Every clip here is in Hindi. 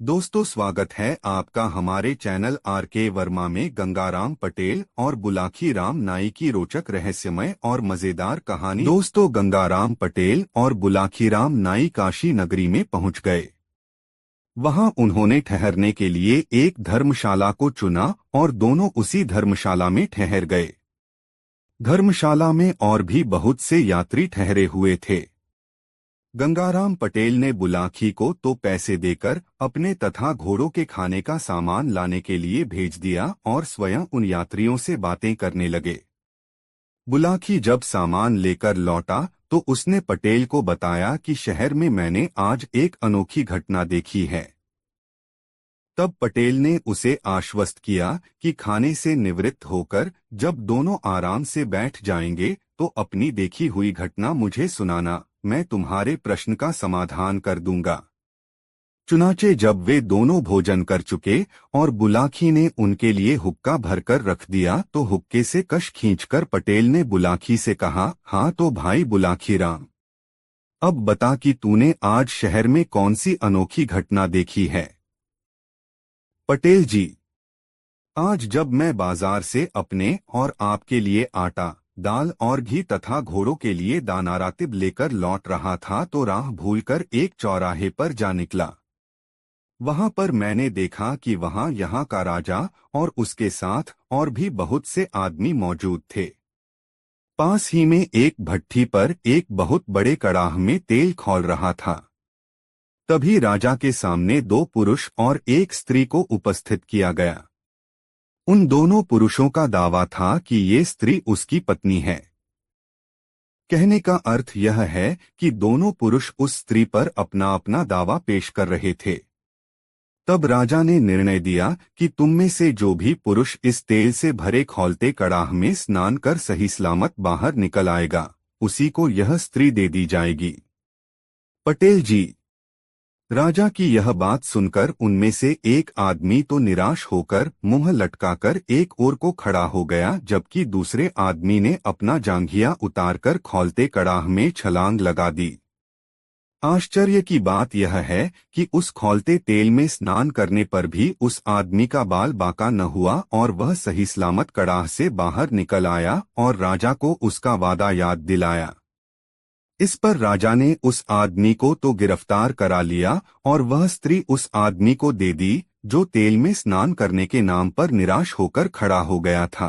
दोस्तों, स्वागत है आपका हमारे चैनल आर.के. वर्मा में गंगाराम पटेल और बुलाकी राम नाई की रोचक, रहस्यमय और मजेदार कहानी। दोस्तों, गंगाराम पटेल और बुलाकी राम नाई काशी नगरी में पहुंच गए। वहां उन्होंने ठहरने के लिए एक धर्मशाला को चुना और दोनों उसी धर्मशाला में ठहर गए। धर्मशाला में और भी बहुत से यात्री ठहरे हुए थे। गंगाराम पटेल ने बुलाकी को तो पैसे देकर अपने तथा घोड़ों के खाने का सामान लाने के लिए भेज दिया और स्वयं उन यात्रियों से बातें करने लगे। बुलाकी जब सामान लेकर लौटा तो उसने पटेल को बताया कि शहर में मैंने आज एक अनोखी घटना देखी है। तब पटेल ने उसे आश्वस्त किया कि खाने से निवृत्त होकर जब दोनों आराम से बैठ जाएंगे तो अपनी देखी हुई घटना मुझे सुनाना, मैं तुम्हारे प्रश्न का समाधान कर दूंगा। चुनाचे जब वे दोनों भोजन कर चुके और बुलाकी ने उनके लिए हुक्का भरकर रख दिया तो हुक्के से कश खींचकर पटेल ने बुलाकी से कहा, हाँ तो भाई बुलाकी राम, अब बता कि तूने आज शहर में कौन सी अनोखी घटना देखी है। पटेल जी, आज जब मैं बाजार से अपने और आपके लिए आटा, दाल और घी तथा घोड़ों के लिए दाना रातिब लेकर लौट रहा था तो राह भूलकर एक चौराहे पर जा निकला। वहां पर मैंने देखा कि वहां यहाँ का राजा और उसके साथ और भी बहुत से आदमी मौजूद थे। पास ही में एक भट्ठी पर एक बहुत बड़े कड़ाह में तेल खौल रहा था। तभी राजा के सामने दो पुरुष और एक स्त्री को उपस्थित किया गया। उन दोनों पुरुषों का दावा था कि ये स्त्री उसकी पत्नी है। कहने का अर्थ यह है कि दोनों पुरुष उस स्त्री पर अपना अपना दावा पेश कर रहे थे। तब राजा ने निर्णय दिया कि तुम में से जो भी पुरुष इस तेल से भरे खौलते कड़ाह में स्नान कर सही सलामत बाहर निकल आएगा, उसी को यह स्त्री दे दी जाएगी। पटेल जी, राजा की यह बात सुनकर उनमें से एक आदमी तो निराश होकर मुंह लटकाकर एक ओर को खड़ा हो गया, जबकि दूसरे आदमी ने अपना जांघिया उतारकर खौलते कड़ाह में छलांग लगा दी। आश्चर्य की बात यह है कि उस खौलते तेल में स्नान करने पर भी उस आदमी का बाल बांका न हुआ और वह सही सलामत कड़ाह से बाहर निकल आया और राजा को उसका वादा याद दिलाया। इस पर राजा ने उस आदमी को तो गिरफ्तार करा लिया और वह स्त्री उस आदमी को दे दी जो तेल में स्नान करने के नाम पर निराश होकर खड़ा हो गया था।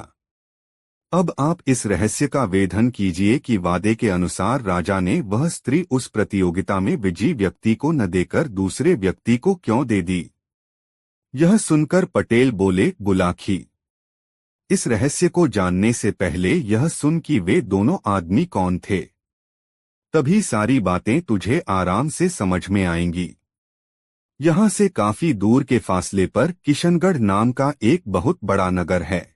अब आप इस रहस्य का वेधन कीजिए कि वादे के अनुसार राजा ने वह स्त्री उस प्रतियोगिता में विजयी व्यक्ति को न देकर दूसरे व्यक्ति को क्यों दे दी। यह सुनकर पटेल बोले, बुलाकी, इस रहस्य को जानने से पहले यह सुन कि वे दोनों आदमी कौन थे, तभी सारी बातें तुझे आराम से समझ में आएंगी। यहाँ से काफी दूर के फासले पर किशनगढ़ नाम का एक बहुत बड़ा नगर है।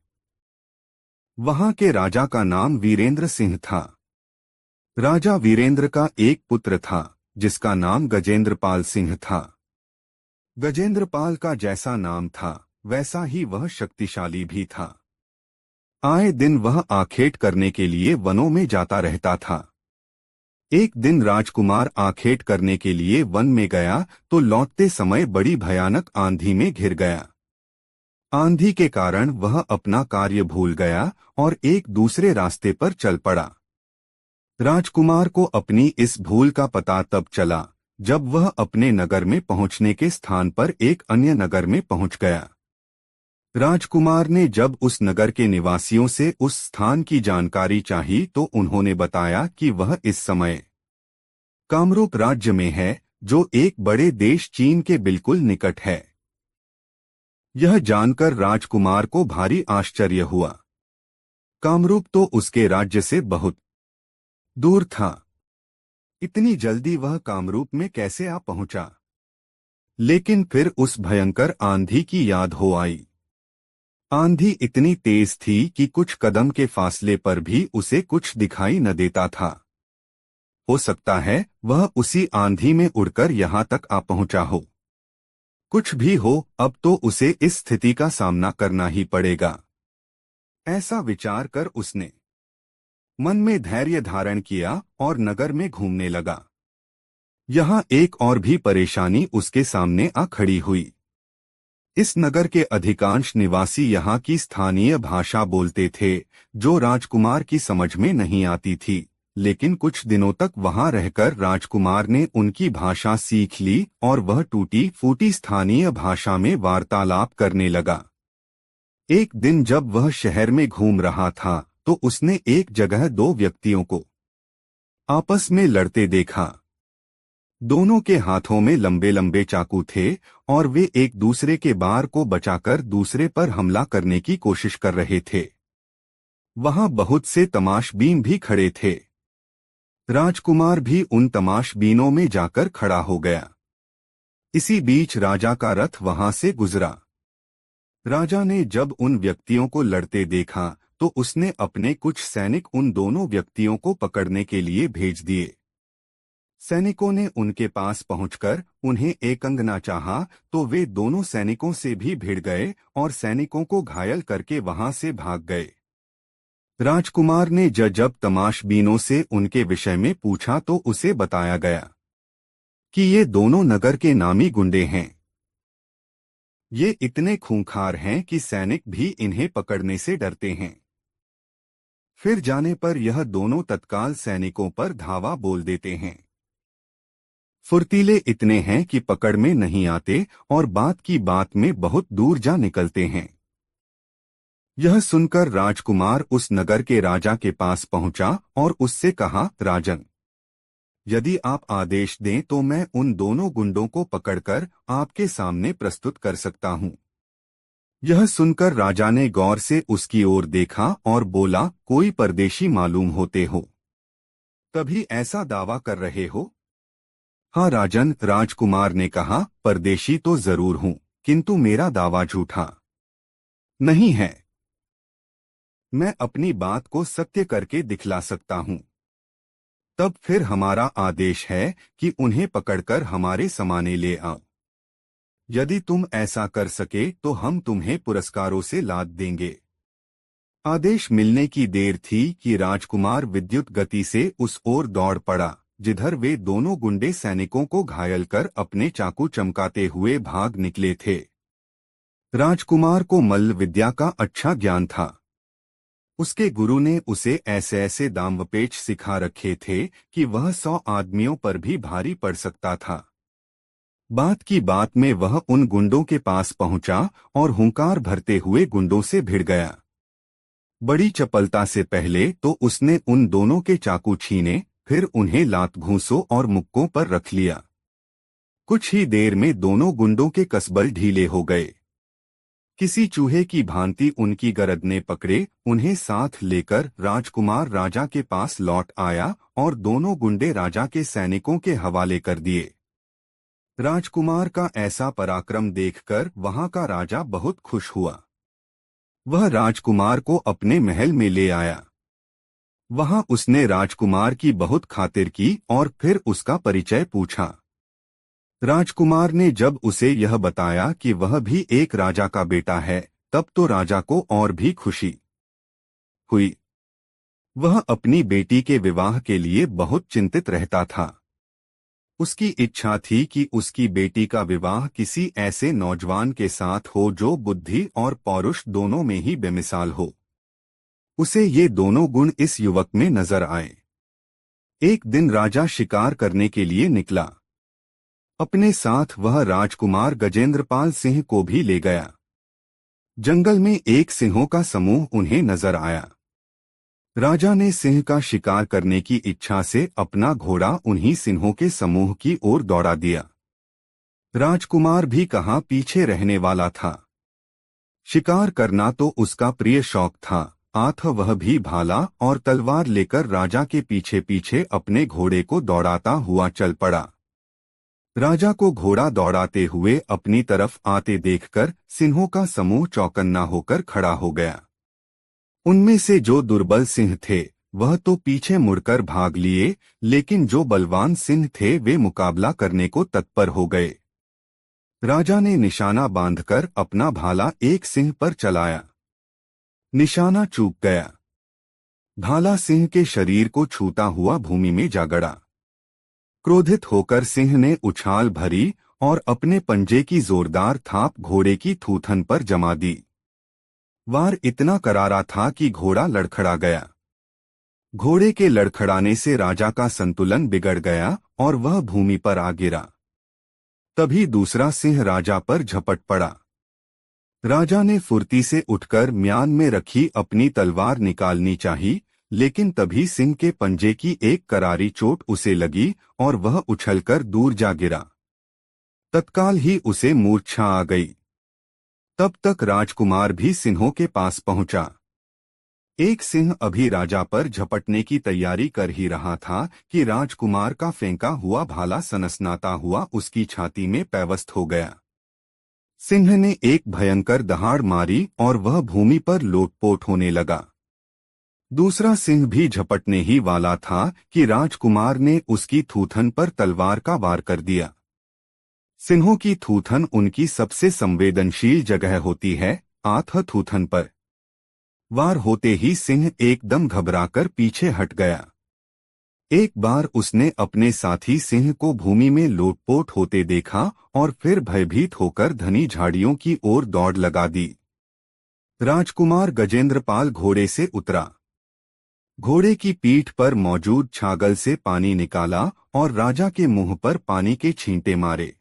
वहां के राजा का नाम वीरेंद्र सिंह था। राजा वीरेंद्र का एक पुत्र था जिसका नाम गजेंद्रपाल सिंह था। गजेंद्रपाल का जैसा नाम था वैसा ही वह शक्तिशाली भी था। आए दिन वह आखेट करने के लिए वनों में जाता रहता था। एक दिन राजकुमार आखेट करने के लिए वन में गया तो लौटते समय बड़ी भयानक आंधी में घिर गया। आंधी के कारण वह अपना कार्य भूल गया और एक दूसरे रास्ते पर चल पड़ा। राजकुमार को अपनी इस भूल का पता तब चला जब वह अपने नगर में पहुंचने के स्थान पर एक अन्य नगर में पहुंच गया। राजकुमार ने जब उस नगर के निवासियों से उस स्थान की जानकारी चाही तो उन्होंने बताया कि वह इस समय कामरूप राज्य में है, जो एक बड़े देश चीन के बिल्कुल निकट है। यह जानकर राजकुमार को भारी आश्चर्य हुआ। कामरूप तो उसके राज्य से बहुत दूर था। इतनी जल्दी वह कामरूप में कैसे आ पहुंचा। लेकिन फिर उस भयंकर आंधी की याद हो आई। आंधी इतनी तेज थी कि कुछ कदम के फासले पर भी उसे कुछ दिखाई न देता था। हो सकता है वह उसी आंधी में उड़कर यहाँ तक आ पहुंचा हो। कुछ भी हो, अब तो उसे इस स्थिति का सामना करना ही पड़ेगा। ऐसा विचार कर उसने मन में धैर्य धारण किया और नगर में घूमने लगा। यहाँ एक और भी परेशानी उसके सामने आ खड़ी हुई। इस नगर के अधिकांश निवासी यहाँ की स्थानीय भाषा बोलते थे, जो राजकुमार की समझ में नहीं आती थी। लेकिन कुछ दिनों तक वहाँ रहकर राजकुमार ने उनकी भाषा सीख ली और वह टूटी फूटी स्थानीय भाषा में वार्तालाप करने लगा। एक दिन जब वह शहर में घूम रहा था, तो उसने एक जगह दो व्यक्तियों को आपस में लड़ते देखा। दोनों के हाथों में लंबे लंबे चाकू थे और वे एक दूसरे के बार को बचाकर दूसरे पर हमला करने की कोशिश कर रहे थे। वहां बहुत से तमाशबीन भी खड़े थे। राजकुमार भी उन तमाशबीनों में जाकर खड़ा हो गया। इसी बीच राजा का रथ वहां से गुजरा। राजा ने जब उन व्यक्तियों को लड़ते देखा, तो उसने अपने कुछ सैनिक उन दोनों व्यक्तियों को पकड़ने के लिए भेज दिए। सैनिकों ने उनके पास पहुंचकर उन्हें एकंगना चाहा, तो वे दोनों सैनिकों से भी भिड़ गए और सैनिकों को घायल करके वहां से भाग गए। राजकुमार ने जब तमाशबीनों से उनके विषय में पूछा, तो उसे बताया गया कि ये दोनों नगर के नामी गुंडे हैं। ये इतने खूंखार हैं कि सैनिक भी इन्हें पकड़ने से डरते हैं। फिर जाने पर यह दोनों तत्काल सैनिकों पर धावा बोल देते हैं। फुर्तीले इतने हैं कि पकड़ में नहीं आते और बात की बात में बहुत दूर जा निकलते हैं। यह सुनकर राजकुमार उस नगर के राजा के पास पहुंचा और उससे कहा, राजन, यदि आप आदेश दें तो मैं उन दोनों गुंडों को पकड़कर आपके सामने प्रस्तुत कर सकता हूं। यह सुनकर राजा ने गौर से उसकी ओर देखा और बोला, कोई परदेशी मालूम होते हो, तभी ऐसा दावा कर रहे हो? हाँ राजन, राजकुमार ने कहा, परदेशी तो जरूर हूं, किंतु मेरा दावा झूठा नहीं है। मैं अपनी बात को सत्य करके दिखला सकता हूं। तब फिर हमारा आदेश है कि उन्हें पकड़कर हमारे समाने ले आओ। यदि तुम ऐसा कर सके तो हम तुम्हें पुरस्कारों से लाद देंगे। आदेश मिलने की देर थी कि राजकुमार विद्युत गति से उस ओर दौड़ पड़ा, जिधर वे दोनों गुंडे सैनिकों को घायल कर अपने चाकू चमकाते हुए भाग निकले थे। राजकुमार को मल्ल विद्या का अच्छा ज्ञान था। उसके गुरु ने उसे ऐसे ऐसे दांवपेच सिखा रखे थे कि वह 100 आदमियों पर भी भारी पड़ सकता था। बात की बात में वह उन गुंडों के पास पहुंचा और हुंकार भरते हुए गुंडों से भिड़ गया। बड़ी चपलता से पहले तो उसने उन दोनों के चाकू छीने, फिर उन्हें लात घूंसों और मुक्कों पर रख लिया। कुछ ही देर में दोनों गुंडों के कसबल ढीले हो गए। किसी चूहे की भांति उनकी गरदनें पकड़े उन्हें साथ लेकर राजकुमार राजा के पास लौट आया और दोनों गुंडे राजा के सैनिकों के हवाले कर दिए। राजकुमार का ऐसा पराक्रम देखकर वहां का राजा बहुत खुश हुआ। वह राजकुमार को अपने महल में ले आया। वहां उसने राजकुमार की बहुत खातिर की और फिर उसका परिचय पूछा। राजकुमार ने जब उसे यह बताया कि वह भी एक राजा का बेटा है, तब तो राजा को और भी खुशी हुई। वह अपनी बेटी के विवाह के लिए बहुत चिंतित रहता था। उसकी इच्छा थी कि उसकी बेटी का विवाह किसी ऐसे नौजवान के साथ हो जो बुद्धि और पौरुष दोनों में ही बेमिसाल हो। उसे ये दोनों गुण इस युवक में नजर आए। एक दिन राजा शिकार करने के लिए निकला। अपने साथ वह राजकुमार गजेंद्रपाल सिंह को भी ले गया। जंगल में एक सिंहों का समूह उन्हें नजर आया। राजा ने सिंह का शिकार करने की इच्छा से अपना घोड़ा उन्हीं सिंहों के समूह की ओर दौड़ा दिया। राजकुमार भी कहाँ पीछे रहने वाला था। शिकार करना तो उसका प्रिय शौक था। आठ वह भी भाला और तलवार लेकर राजा के पीछे पीछे अपने घोड़े को दौड़ाता हुआ चल पड़ा। राजा को घोड़ा दौड़ाते हुए अपनी तरफ आते देखकर सिंहों का समूह चौकन्ना होकर खड़ा हो गया। उनमें से जो दुर्बल सिंह थे वह तो पीछे मुड़कर भाग लिए, लेकिन जो बलवान सिंह थे वे मुकाबला करने को तत्पर हो गए। राजा ने निशाना बांधकर अपना भाला एक सिंह पर चलाया। निशाना चूक गया। भाला सिंह के शरीर को छूता हुआ भूमि में जा गड़ा। क्रोधित होकर सिंह ने उछाल भरी और अपने पंजे की जोरदार थाप घोड़े की थूथन पर जमा दी। वार इतना करारा था कि घोड़ा लड़खड़ा गया। घोड़े के लड़खड़ाने से राजा का संतुलन बिगड़ गया और वह भूमि पर आ गिरा। तभी दूसरा सिंह राजा पर झपट पड़ा। राजा ने फुर्ती से उठकर म्यान में रखी अपनी तलवार निकालनी चाहिए, लेकिन तभी सिंह के पंजे की एक करारी चोट उसे लगी और वह उछलकर दूर जा गिरा। तत्काल ही उसे मूर्छा आ गई। तब तक राजकुमार भी सिंहों के पास पहुंचा। एक सिंह अभी राजा पर झपटने की तैयारी कर ही रहा था कि राजकुमार का फेंका हुआ भाला सनसनाता हुआ उसकी छाती में पैवस्त हो गया। सिंह ने एक भयंकर दहाड़ मारी और वह भूमि पर लोटपोट होने लगा। दूसरा सिंह भी झपटने ही वाला था कि राजकुमार ने उसकी थूथन पर तलवार का वार कर दिया। सिंहों की थूथन उनकी सबसे संवेदनशील जगह होती है। आठ थूथन पर वार होते ही सिंह एकदम घबराकर पीछे हट गया। एक बार उसने अपने साथी सिंह को भूमि में लोटपोट होते देखा और फिर भयभीत होकर घनी झाड़ियों की ओर दौड़ लगा दी। राजकुमार गजेंद्रपाल घोड़े से उतरा। घोड़े की पीठ पर मौजूद छागल से पानी निकाला और राजा के मुंह पर पानी के छींटे मारे।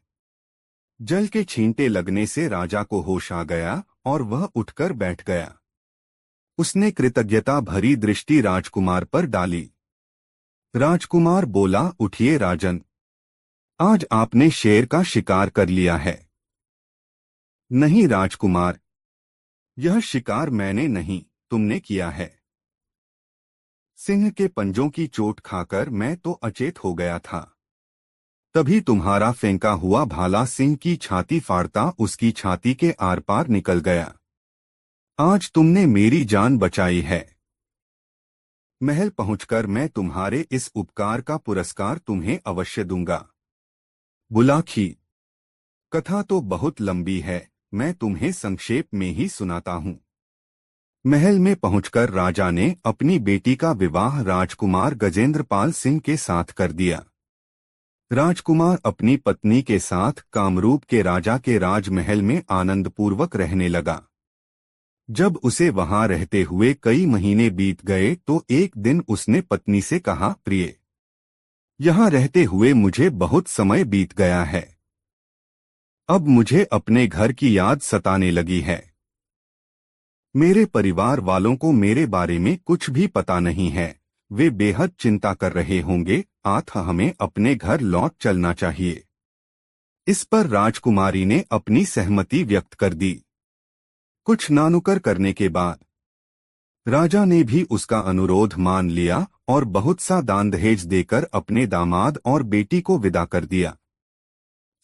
जल के छींटे लगने से राजा को होश आ गया और वह उठकर बैठ गया। उसने कृतज्ञता भरी दृष्टि राजकुमार पर डाली। राजकुमार बोला, उठिए राजन, आज आपने शेर का शिकार कर लिया है। नहीं राजकुमार, यह शिकार मैंने नहीं, तुमने किया है। सिंह के पंजों की चोट खाकर मैं तो अचेत हो गया था। तभी तुम्हारा फेंका हुआ भाला सिंह की छाती फाड़ता उसकी छाती के आर पार निकल गया। आज तुमने मेरी जान बचाई है। महल पहुंचकर मैं तुम्हारे इस उपकार का पुरस्कार तुम्हें अवश्य दूंगा। बुलाखी, कथा तो बहुत लंबी है, मैं तुम्हें संक्षेप में ही सुनाता हूँ। महल में पहुंचकर राजा ने अपनी बेटी का विवाह राजकुमार गजेंद्रपाल सिंह के साथ कर दिया। राजकुमार अपनी पत्नी के साथ कामरूप के राजा के राजमहल में आनंदपूर्वक रहने लगा। जब उसे वहां रहते हुए कई महीने बीत गए तो एक दिन उसने पत्नी से कहा, प्रिय, यहां रहते हुए मुझे बहुत समय बीत गया है। अब मुझे अपने घर की याद सताने लगी है। मेरे परिवार वालों को मेरे बारे में कुछ भी पता नहीं है। वे बेहद चिंता कर रहे होंगे। हमें अपने घर लौट चलना चाहिए। इस पर राजकुमारी ने अपनी सहमति व्यक्त कर दी। कुछ नानुकर करने के बाद राजा ने भी उसका अनुरोध मान लिया और बहुत सा दान दहेज देकर अपने दामाद और बेटी को विदा कर दिया।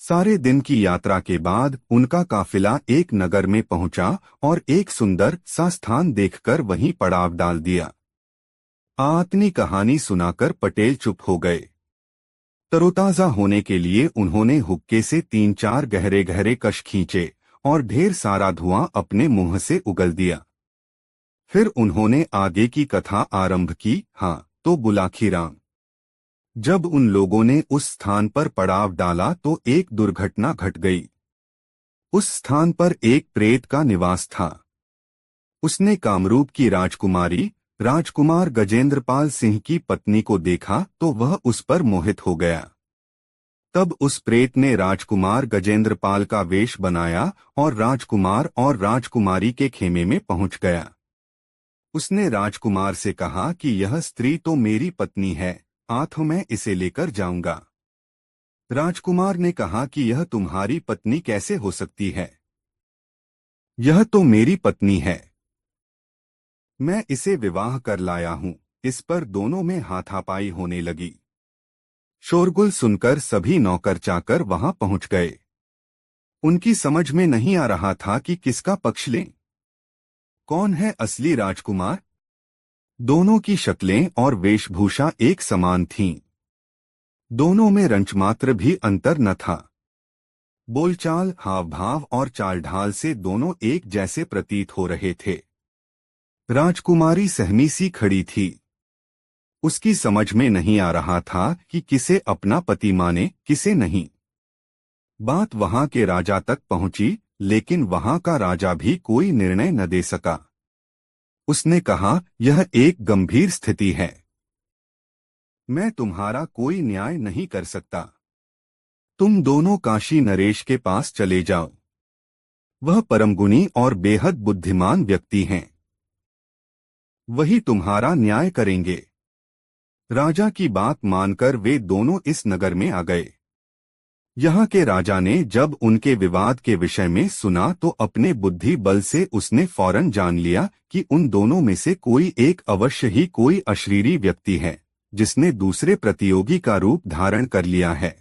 सारे दिन की यात्रा के बाद उनका काफिला एक नगर में पहुंचा और एक सुंदर सा स्थान देखकर वहीं पड़ाव डाल दिया। आतनी कहानी सुनाकर पटेल चुप हो गए। तरोताजा होने के लिए उन्होंने हुक्के से 3-4 गहरे गहरे कश खींचे और ढेर सारा धुआं अपने मुंह से उगल दिया। फिर उन्होंने आगे की कथा आरंभ की। हाँ, तो बुलाखी राम। जब उन लोगों ने उस स्थान पर पड़ाव डाला तो एक दुर्घटना घट गई। उस स्थान पर एक प्रेत का निवास था। उसने कामरूप की राजकुमारी राजकुमार गजेंद्रपाल सिंह की पत्नी को देखा तो वह उस पर मोहित हो गया। तब उस प्रेत ने राजकुमार गजेंद्रपाल का वेश बनाया और राजकुमार और राजकुमारी के खेमे में पहुंच गया। उसने राजकुमार से कहा कि यह स्त्री तो मेरी पत्नी है, मैं इसे लेकर जाऊंगा। राजकुमार ने कहा कि यह तुम्हारी पत्नी कैसे हो सकती है? यह तो मेरी पत्नी है। मैं इसे विवाह कर लाया हूँ। इस पर दोनों में हाथापाई होने लगी। शोरगुल सुनकर सभी नौकर चाकर वहां पहुंच गए। उनकी समझ में नहीं आ रहा था कि किसका पक्ष लें। कौन है असली राजकुमार? दोनों की शक्लें और वेशभूषा एक समान थीं। दोनों में रंचमात्र भी अंतर न था। बोलचाल, हावभाव और चालढाल से दोनों एक जैसे प्रतीत हो रहे थे। राजकुमारी सहमी सी खड़ी थी। उसकी समझ में नहीं आ रहा था कि किसे अपना पति माने किसे नहीं। बात वहां के राजा तक पहुंची, लेकिन वहां का राजा भी कोई निर्णय न दे सका। उसने कहा, यह एक गंभीर स्थिति है, मैं तुम्हारा कोई न्याय नहीं कर सकता। तुम दोनों काशी नरेश के पास चले जाओ, वह परम गुणी और बेहद बुद्धिमान व्यक्ति हैं, वही तुम्हारा न्याय करेंगे। राजा की बात मानकर वे दोनों इस नगर में आ गए। यहाँ के राजा ने जब उनके विवाद के विषय में सुना तो अपने बुद्धि बल से उसने फौरन जान लिया कि उन दोनों में से कोई एक अवश्य ही कोई अशरीरी व्यक्ति है, जिसने दूसरे प्रतियोगी का रूप धारण कर लिया है।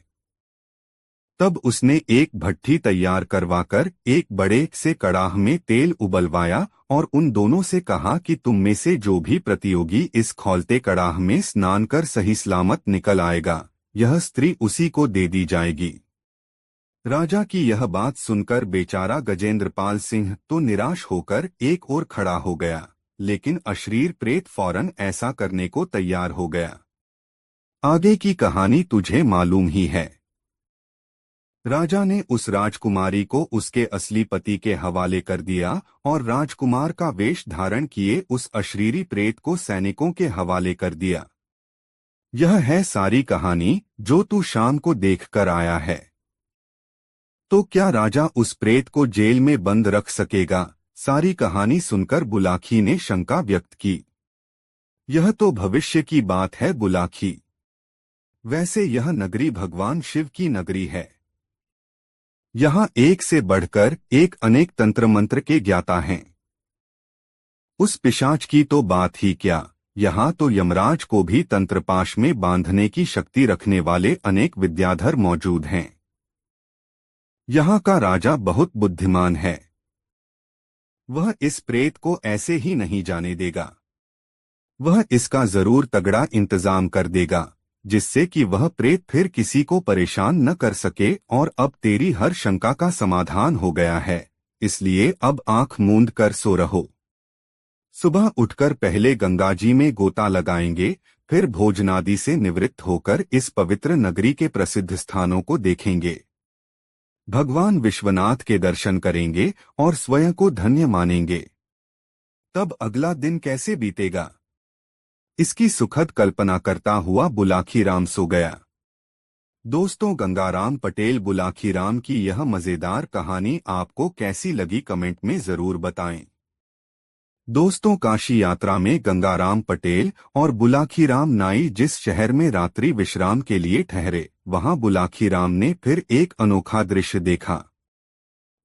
तब उसने एक भट्ठी तैयार करवाकर एक बड़े से कड़ाह में तेल उबलवाया और उन दोनों से कहा कि तुम में से जो भी प्रतियोगी इस खौलते कड़ाह में स्नान कर सही सलामत निकल आएगा, यह स्त्री उसी को दे दी जाएगी। राजा की यह बात सुनकर बेचारा गजेंद्रपाल सिंह तो निराश होकर एक ओर खड़ा हो गया, लेकिन अशरीर प्रेत फौरन ऐसा करने को तैयार हो गया। आगे की कहानी तुझे मालूम ही है। राजा ने उस राजकुमारी को उसके असली पति के हवाले कर दिया और राजकुमार का वेश धारण किए उस अशरीरी प्रेत को सैनिकों के हवाले कर दिया। यह है सारी कहानी जो तू शाम को देख कर आया है। तो क्या राजा उस प्रेत को जेल में बंद रख सकेगा? सारी कहानी सुनकर बुलाखी ने शंका व्यक्त की। यह तो भविष्य की बात है बुलाखी। वैसे यह नगरी भगवान शिव की नगरी है। यहाँ एक से बढ़कर एक अनेक तंत्र मंत्र के ज्ञाता हैं। उस पिशाच की तो बात ही क्या, यहाँ तो यमराज को भी तंत्रपाश में बांधने की शक्ति रखने वाले अनेक विद्याधर मौजूद हैं। यहाँ का राजा बहुत बुद्धिमान है, वह इस प्रेत को ऐसे ही नहीं जाने देगा। वह इसका जरूर तगड़ा इंतजाम कर देगा, जिससे कि वह प्रेत फिर किसी को परेशान न कर सके। और अब तेरी हर शंका का समाधान हो गया है, इसलिए अब आंख मूंद कर सो रहो। सुबह उठकर पहले गंगाजी में गोता लगाएंगे, फिर भोजनादि से निवृत्त होकर इस पवित्र नगरी के प्रसिद्ध स्थानों को देखेंगे, भगवान विश्वनाथ के दर्शन करेंगे और स्वयं को धन्य मानेंगे। तब अगला दिन कैसे बीतेगा, इसकी सुखद कल्पना करता हुआ बुलाखीराम सो गया। दोस्तों, गंगाराम पटेल बुलाखीराम की यह मजेदार कहानी आपको कैसी लगी कमेंट में जरूर बताएं। दोस्तों, काशी यात्रा में गंगाराम पटेल और बुलाखीराम नाई जिस शहर में रात्रि विश्राम के लिए ठहरे, वहां बुलाखीराम ने फिर एक अनोखा दृश्य देखा।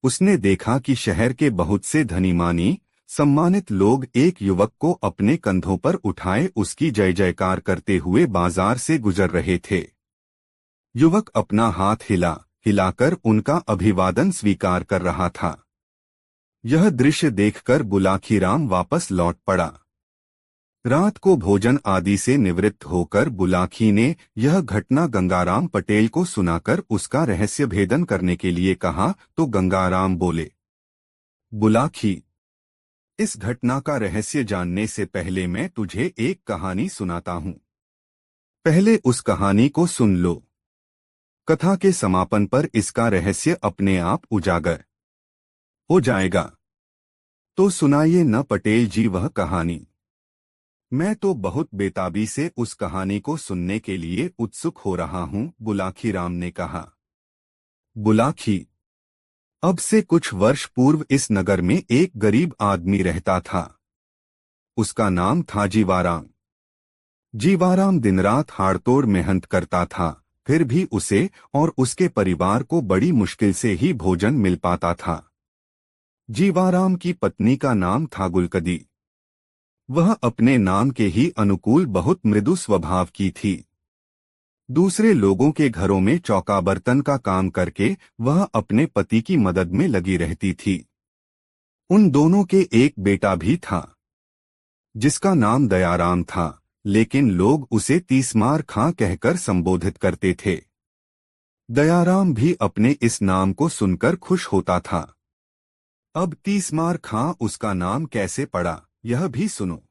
उसने देखा कि शहर के बहुत से धनीमानी सम्मानित लोग एक युवक को अपने कंधों पर उठाए उसकी जय जयकार करते हुए बाजार से गुजर रहे थे। युवक अपना हाथ हिलाकर उनका अभिवादन स्वीकार कर रहा था। यह दृश्य देखकर बुलाखीराम वापस लौट पड़ा। रात को भोजन आदि से निवृत्त होकर बुलाखी ने यह घटना गंगाराम पटेल को सुनाकर उसका रहस्य भेदन करने के लिए कहा तो गंगाराम बोले, बुलाखी, इस घटना का रहस्य जानने से पहले मैं तुझे एक कहानी सुनाता हूँ। पहले उस कहानी को सुन लो। कथा के समापन पर इसका रहस्य अपने आप उजागर हो जाएगा। तो सुनाइए न पटेल जी वह कहानी। मैं तो बहुत बेताबी से उस कहानी को सुनने के लिए उत्सुक हो रहा हूँ, बुलाखीराम ने कहा। बुलाखी, अब से कुछ वर्ष पूर्व इस नगर में एक गरीब आदमी रहता था। उसका नाम था जीवाराम। जीवाराम दिन रात हाड़तोड़ मेहनत करता था, फिर भी उसे और उसके परिवार को बड़ी मुश्किल से ही भोजन मिल पाता था। जीवाराम की पत्नी का नाम था गुलकदी। वह अपने नाम के ही अनुकूल बहुत मृदु स्वभाव की थी। दूसरे लोगों के घरों में चौका बर्तन का काम करके वह अपने पति की मदद में लगी रहती थी। उन दोनों के एक बेटा भी था, जिसका नाम दयाराम था, लेकिन लोग उसे तीसमार खां कहकर संबोधित करते थे। दयाराम भी अपने इस नाम को सुनकर खुश होता था। अब तीसमार खां उसका नाम कैसे पड़ा, यह भी सुनो।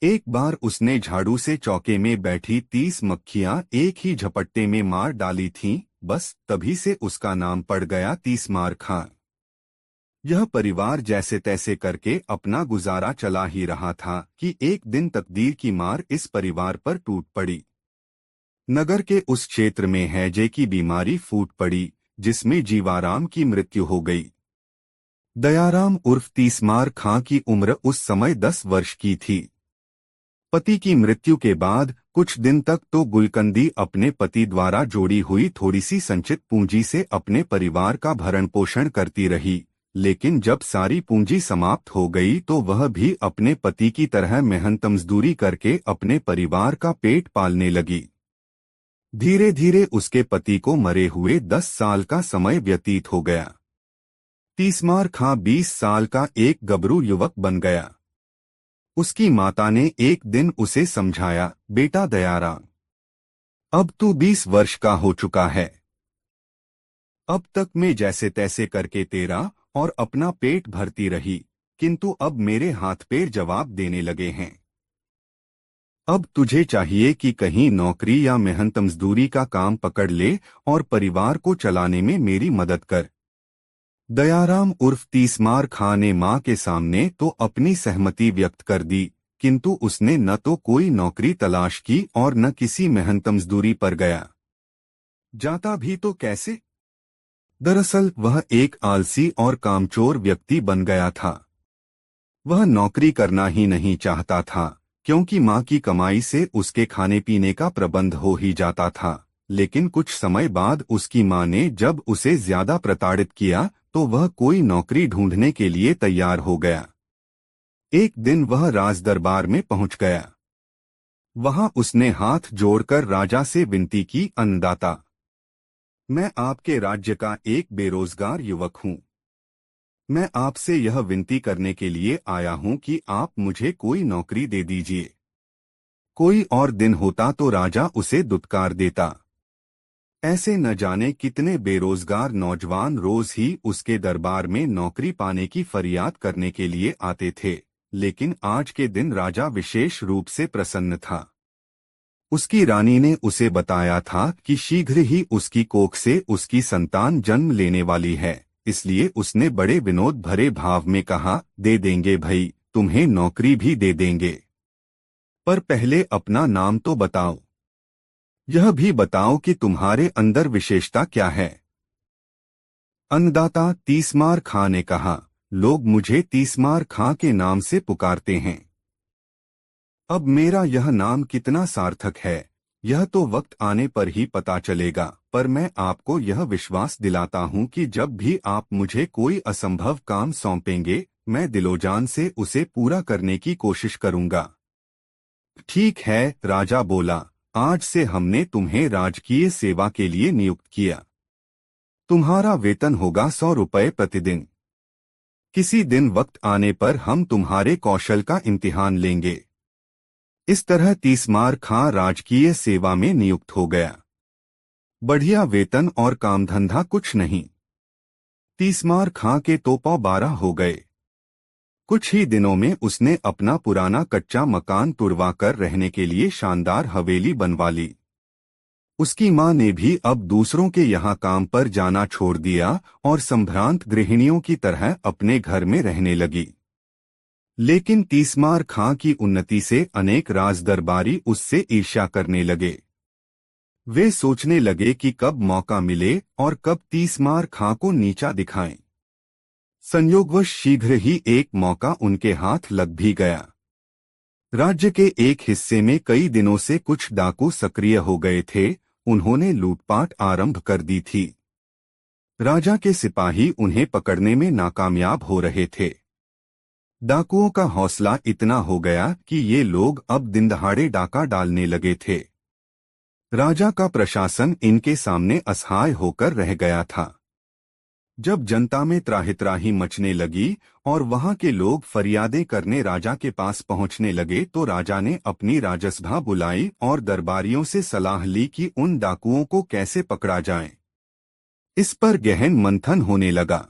एक बार उसने झाड़ू से चौके में बैठी 30 मक्खियां एक ही झपट्टे में मार डाली थीं, बस तभी से उसका नाम पड़ गया 30 मार खां। यह परिवार जैसे तैसे करके अपना गुजारा चला ही रहा था कि एक दिन तकदीर की मार इस परिवार पर टूट पड़ी। नगर के उस क्षेत्र में हैजे की बीमारी फूट पड़ी, जिसमें जीवाराम की मृत्यु हो गई। दयाराम उर्फ 30 मार खां की उम्र उस समय 10 वर्ष की थी। पति की मृत्यु के बाद कुछ दिन तक तो गुलकंदी अपने पति द्वारा जोड़ी हुई थोड़ी सी संचित पूंजी से अपने परिवार का भरण पोषण करती रही, लेकिन जब सारी पूंजी समाप्त हो गई तो वह भी अपने पति की तरह मेहनत मजदूरी करके अपने परिवार का पेट पालने लगी। धीरे धीरे उसके पति को मरे हुए 10 साल का समय व्यतीत हो गया। 30 मार खां 20 साल का एक गबरू युवक बन गया। उसकी माता ने एक दिन उसे समझाया, बेटा दयाराम, अब तू 20 वर्ष का हो चुका है। अब तक मैं जैसे तैसे करके तेरा और अपना पेट भरती रही, किंतु अब मेरे हाथ पैर जवाब देने लगे हैं। अब तुझे चाहिए कि कहीं नौकरी या मेहनत मजदूरी का काम पकड़ ले और परिवार को चलाने में मेरी मदद कर। दयाराम उर्फ 30 मार खां ने मां के सामने तो अपनी सहमति व्यक्त कर दी, किंतु उसने न तो कोई नौकरी तलाश की और न किसी मेहनत मजदूरी पर गया। जाता भी तो कैसे? दरअसल वह एक आलसी और कामचोर व्यक्ति बन गया था। वह नौकरी करना ही नहीं चाहता था, क्योंकि मां की कमाई से उसके खाने पीने का प्रबंध हो ही जाता था। लेकिन कुछ समय बाद उसकी मां ने जब उसे ज्यादा प्रताड़ित किया तो वह कोई नौकरी ढूंढने के लिए तैयार हो गया। एक दिन वह राज दरबार में पहुंच गया। वहां उसने हाथ जोड़कर राजा से विनती की, अन्नदाता, मैं आपके राज्य का एक बेरोजगार युवक हूं। मैं आपसे यह विनती करने के लिए आया हूं कि आप मुझे कोई नौकरी दे दीजिए। कोई और दिन होता तो राजा उसे दुत्कार देता। ऐसे न जाने कितने बेरोजगार नौजवान रोज ही उसके दरबार में नौकरी पाने की फरियाद करने के लिए आते थे, लेकिन आज के दिन राजा विशेष रूप से प्रसन्न था। उसकी रानी ने उसे बताया था कि शीघ्र ही उसकी कोख से उसकी संतान जन्म लेने वाली है, इसलिए उसने बड़े विनोद भरे भाव में कहा, दे देंगे भई, तुम्हें नौकरी भी दे देंगे, पर पहले अपना नाम तो बताओ। यह भी बताओ कि तुम्हारे अंदर विशेषता क्या है। अन्नदाता 30 मार खां ने कहा, लोग मुझे 30 मार खां के नाम से पुकारते हैं। अब मेरा यह नाम कितना सार्थक है, यह तो वक्त आने पर ही पता चलेगा, पर मैं आपको यह विश्वास दिलाता हूं कि जब भी आप मुझे कोई असंभव काम सौंपेंगे, मैं दिलोजान से उसे पूरा करने की कोशिश करूंगा। ठीक है, राजा बोला, आज से हमने तुम्हें राजकीय सेवा के लिए नियुक्त किया। तुम्हारा वेतन होगा 100 रुपये प्रतिदिन। किसी दिन वक्त आने पर हम तुम्हारे कौशल का इम्तिहान लेंगे। इस तरह 30 मार खां राजकीय सेवा में नियुक्त हो गया। बढ़िया वेतन और कामधंधा कुछ नहीं। 30 मार खां के तो पौ 12 हो गए। कुछ ही दिनों में उसने अपना पुराना कच्चा मकान तुड़वाकर रहने के लिए शानदार हवेली बनवा ली। उसकी मां ने भी अब दूसरों के यहाँ काम पर जाना छोड़ दिया और संभ्रांत गृहिणियों की तरह अपने घर में रहने लगी। लेकिन 30 मार खां की उन्नति से अनेक राजदरबारी उससे ईर्ष्या करने लगे। वे सोचने लगे कि कब मौका मिले और कब 30 मार खां को नीचा दिखाएं। संयोगवश शीघ्र ही एक मौका उनके हाथ लग भी गया। राज्य के एक हिस्से में कई दिनों से कुछ डाकू सक्रिय हो गए थे। उन्होंने लूटपाट आरंभ कर दी थी। राजा के सिपाही उन्हें पकड़ने में नाकामयाब हो रहे थे। डाकुओं का हौसला इतना हो गया कि ये लोग अब दिनदहाड़े डाका डालने लगे थे। राजा का प्रशासन इनके सामने असहाय होकर रह गया था। जब जनता में त्राहित्राही मचने लगी और वहां के लोग फरियादें करने राजा के पास पहुंचने लगे तो राजा ने अपनी राजसभा बुलाई और दरबारियों से सलाह ली कि उन डाकुओं को कैसे पकड़ा जाए। इस पर गहन मंथन होने लगा।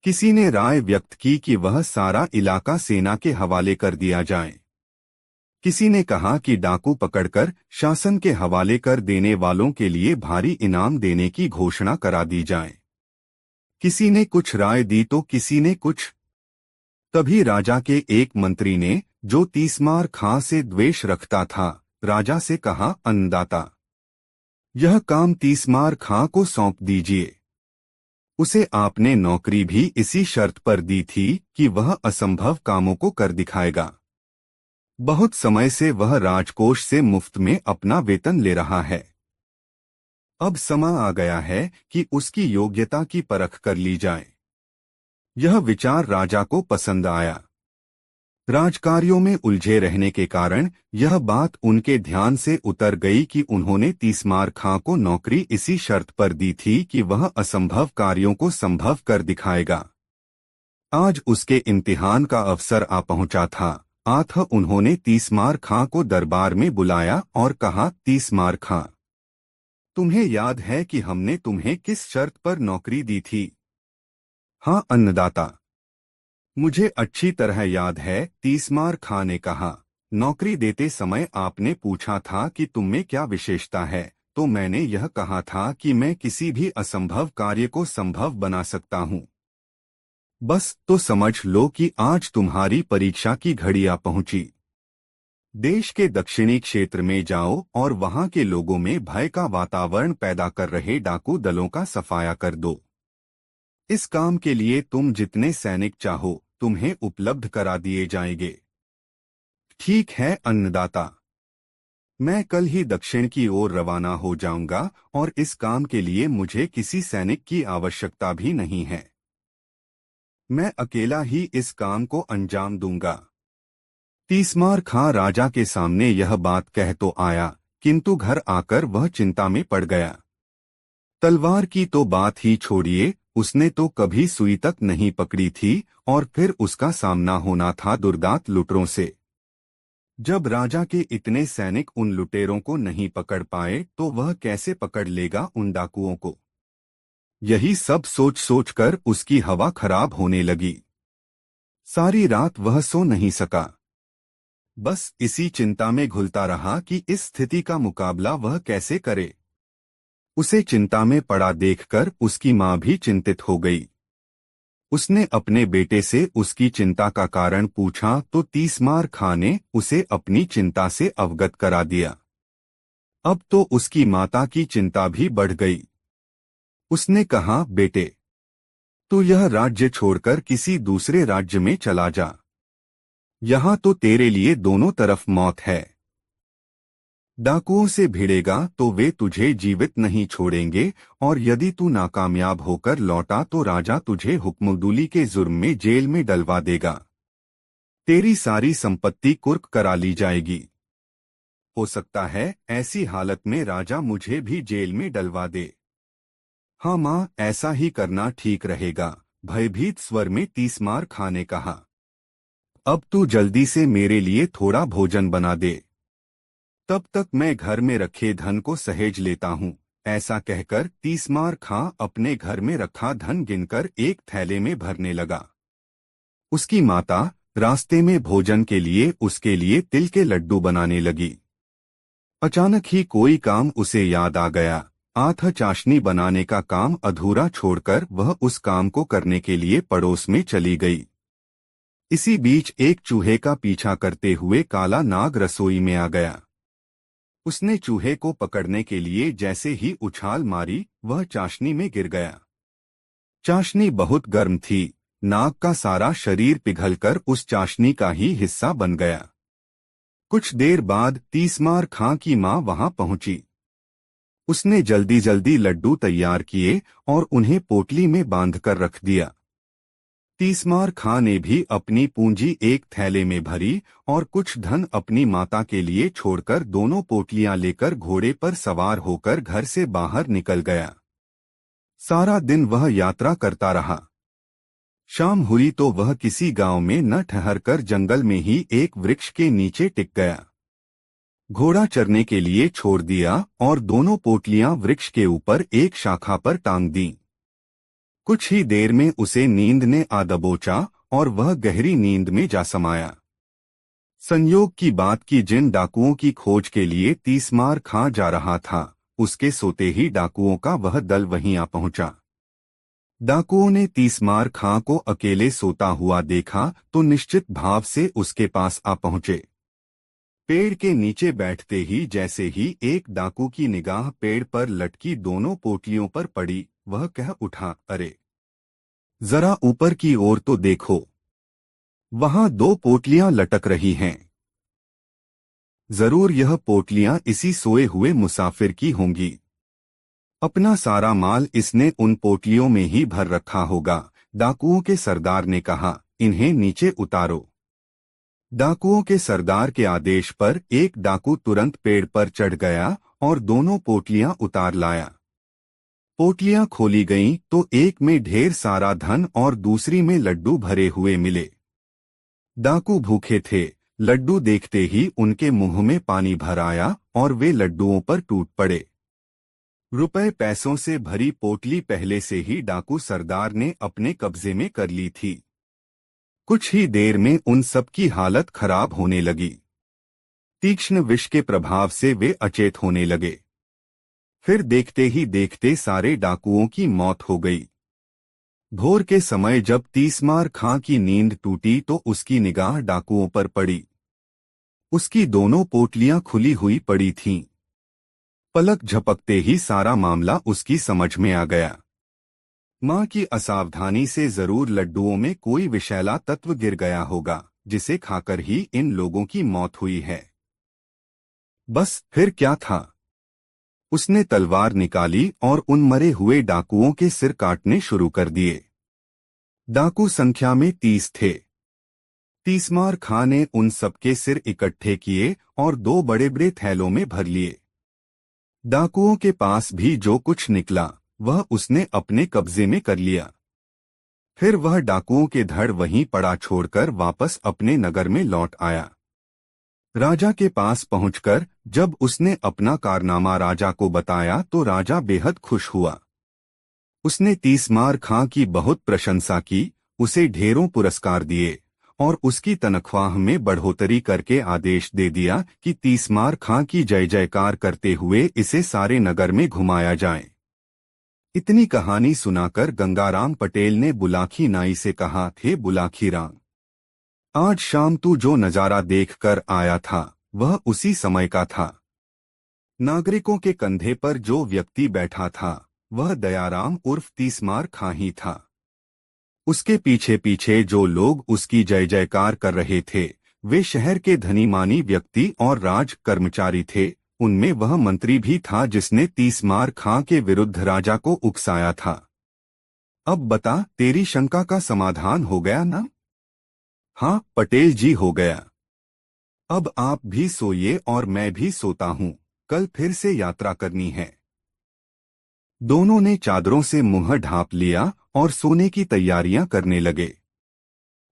किसी ने राय व्यक्त की कि वह सारा इलाका सेना के हवाले कर दिया जाए। किसी ने कहा कि डाकू पकड़कर शासन के हवाले कर देने वालों के लिए भारी इनाम देने की घोषणा करा दी जाए। किसी ने कुछ राय दी तो किसी ने कुछ। तभी राजा के एक मंत्री ने, जो तीसमार खां से द्वेष रखता था, राजा से कहा, अन्नदाता, यह काम तीसमार खां को सौंप दीजिए। उसे आपने नौकरी भी इसी शर्त पर दी थी कि वह असंभव कामों को कर दिखाएगा। बहुत समय से वह राजकोष से मुफ्त में अपना वेतन ले रहा है। अब समय आ गया है कि उसकी योग्यता की परख कर ली जाए। यह विचार राजा को पसंद आया। राजकार्यों में उलझे रहने के कारण यह बात उनके ध्यान से उतर गई कि उन्होंने तीसमार खां को नौकरी इसी शर्त पर दी थी कि वह असंभव कार्यों को संभव कर दिखाएगा। आज उसके इम्तिहान का अवसर आ पहुंचा था। उन्होंने तीसमार खां को दरबार में बुलाया और कहा, तीसमार खां, तुम्हें याद है कि हमने तुम्हें किस शर्त पर नौकरी दी थी? हाँ अन्नदाता, मुझे अच्छी तरह याद है, तीसमार खां ने कहा। नौकरी देते समय आपने पूछा था कि तुम में क्या विशेषता है, तो मैंने यह कहा था कि मैं किसी भी असंभव कार्य को संभव बना सकता हूँ। बस तो समझ लो कि आज तुम्हारी परीक्षा की घड़ी आ पहुंची। देश के दक्षिणी क्षेत्र में जाओ और वहां के लोगों में भय का वातावरण पैदा कर रहे डाकू दलों का सफाया कर दो। इस काम के लिए तुम जितने सैनिक चाहो तुम्हें उपलब्ध करा दिए जाएंगे। ठीक है अन्नदाता, मैं कल ही दक्षिण की ओर रवाना हो जाऊंगा और इस काम के लिए मुझे किसी सैनिक की आवश्यकता भी नहीं है। मैं अकेला ही इस काम को अंजाम दूंगा। तीसमार खां राजा के सामने यह बात कह तो आया, किंतु घर आकर वह चिंता में पड़ गया। तलवार की तो बात ही छोड़िए, उसने तो कभी सुई तक नहीं पकड़ी थी और फिर उसका सामना होना था दुर्दांत लुटेरों से। जब राजा के इतने सैनिक उन लुटेरों को नहीं पकड़ पाए तो वह कैसे पकड़ लेगा उन डाकुओं को? यही सब सोच सोचकर उसकी हवा खराब होने लगी। सारी रात वह सो नहीं सका। बस इसी चिंता में घुलता रहा कि इस स्थिति का मुकाबला वह कैसे करे। उसे चिंता में पड़ा देखकर उसकी मां भी चिंतित हो गई। उसने अपने बेटे से उसकी चिंता का कारण पूछा तो तीसमार खां ने उसे अपनी चिंता से अवगत करा दिया। अब तो उसकी माता की चिंता भी बढ़ गई। उसने कहा, बेटे, तू यह राज्य छोड़कर किसी दूसरे राज्य में चला जा। यहाँ तो तेरे लिए दोनों तरफ मौत है। डाकुओं से भिड़ेगा तो वे तुझे जीवित नहीं छोड़ेंगे और यदि तू नाकामयाब होकर लौटा तो राजा तुझे हुक्मदुली के जुर्म में जेल में डलवा देगा। तेरी सारी संपत्ति कुर्क करा ली जाएगी। हो सकता है ऐसी हालत में राजा मुझे भी जेल में डलवा दे। हाँ माँ, ऐसा ही करना ठीक रहेगा, भयभीत स्वर में तीसमार खां ने कहा। अब तू जल्दी से मेरे लिए थोड़ा भोजन बना दे, तब तक मैं घर में रखे धन को सहेज लेता हूँ। ऐसा कहकर तीसमार खां अपने घर में रखा धन गिनकर एक थैले में भरने लगा। उसकी माता रास्ते में भोजन के लिए उसके लिए तिल के लड्डू बनाने लगी। अचानक ही कोई काम उसे याद आ गया। चाशनी बनाने का काम अधूरा छोड़कर वह उस काम को करने के लिए पड़ोस में चली गई। इसी बीच एक चूहे का पीछा करते हुए काला नाग रसोई में आ गया। उसने चूहे को पकड़ने के लिए जैसे ही उछाल मारी, वह चाशनी में गिर गया। चाशनी बहुत गर्म थी। नाग का सारा शरीर पिघलकर उस चाशनी का ही हिस्सा बन गया। कुछ देर बाद तीसमार खां की मां वहां पहुंची। उसने जल्दी जल्दी लड्डू तैयार किए और उन्हें पोटली में बांधकर रख दिया। तीसमार खां ने भी अपनी पूंजी एक थैले में भरी और कुछ धन अपनी माता के लिए छोड़कर दोनों पोटलियां लेकर घोड़े पर सवार होकर घर से बाहर निकल गया। सारा दिन वह यात्रा करता रहा। शाम हुई तो वह किसी गांव में न ठहरकर जंगल में ही एक वृक्ष के नीचे टिक गया। घोड़ा चरने के लिए छोड़ दिया और दोनों पोटलियां वृक्ष के ऊपर एक शाखा पर टांग दी। कुछ ही देर में उसे नींद ने आ दबोचा और वह गहरी नींद में जा समाया। संयोग की बात की जिन डाकुओं की खोज के लिए तीसमार खां जा रहा था, उसके सोते ही डाकुओं का वह दल वहीं आ पहुंचा। डाकुओं ने तीसमार खां को अकेले सोता हुआ देखा तो निश्चित भाव से उसके पास आ पहुंचे। पेड़ के नीचे बैठते ही जैसे ही एक डाकू की निगाह पेड़ पर लटकी दोनों पोटलियों पर पड़ी, वह कह उठा, अरे जरा ऊपर की ओर तो देखो, वहां दो पोटलियां लटक रही हैं। जरूर यह पोटलियां इसी सोए हुए मुसाफिर की होंगी। अपना सारा माल इसने उन पोटलियों में ही भर रखा होगा। डाकुओं के सरदार ने कहा, इन्हें नीचे उतारो। डाकुओं के सरदार के आदेश पर एक डाकू तुरंत पेड़ पर चढ़ गया और दोनों पोटलियां उतार लाया। पोटलियां खोली गईं तो एक में ढेर सारा धन और दूसरी में लड्डू भरे हुए मिले। डाकू भूखे थे, लड्डू देखते ही उनके मुंह में पानी भर आया और वे लड्डुओं पर टूट पड़े। रुपए पैसों से भरी पोटली पहले से ही डाकू सरदार ने अपने कब्जे में कर ली थी। कुछ ही देर में उन सब की हालत खराब होने लगी। तीक्ष्ण विष के प्रभाव से वे अचेत होने लगे। फिर देखते ही देखते सारे डाकुओं की मौत हो गई। भोर के समय जब तीसमार खां की नींद टूटी तो उसकी निगाह डाकुओं पर पड़ी। उसकी दोनों पोटलियां खुली हुई पड़ी थीं। पलक झपकते ही सारा मामला उसकी समझ में आ गया। मां की असावधानी से जरूर लड्डुओं में कोई विषैला तत्व गिर गया होगा, जिसे खाकर ही इन लोगों की मौत हुई है। बस फिर क्या था? उसने तलवार निकाली और उन मरे हुए डाकुओं के सिर काटने शुरू कर दिए। डाकू संख्या में 30 थे। तीसमार खां ने उन सबके सिर इकट्ठे किए और दो बड़े बड़े थैलों में भर लिए। डाकुओं के पास भी जो कुछ निकला वह उसने अपने कब्जे में कर लिया। फिर वह डाकुओं के धड़ वहीं पड़ा छोड़कर वापस अपने नगर में लौट आया। राजा के पास पहुंचकर जब उसने अपना कारनामा राजा को बताया तो राजा बेहद खुश हुआ। उसने तीसमार खां की बहुत प्रशंसा की, उसे ढेरों पुरस्कार दिए और उसकी तनख्वाह में बढ़ोतरी करके आदेश दे दिया कि तीसमार खां की जय जयकार करते हुए इसे सारे नगर में घुमाया जाए। इतनी कहानी सुनाकर गंगाराम पटेल ने बुलाकी नाई से कहा, थे बुलाकी राम, आज शाम तू जो नजारा देखकर आया था वह उसी समय का था। नागरिकों के कंधे पर जो व्यक्ति बैठा था वह दयाराम उर्फ तीसमार खां ही था। उसके पीछे पीछे जो लोग उसकी जय जयकार कर रहे थे वे शहर के धनी मानी व्यक्ति और राज कर्मचारी थे। उनमें वह मंत्री भी था जिसने तीसमार खां के विरुद्ध राजा को उकसाया था। अब बता, तेरी शंका का समाधान हो गया ना? हाँ पटेल जी, हो गया। अब आप भी सोइए और मैं भी सोता हूँ, कल फिर से यात्रा करनी है। दोनों ने चादरों से मुंह ढांप लिया और सोने की तैयारियां करने लगे।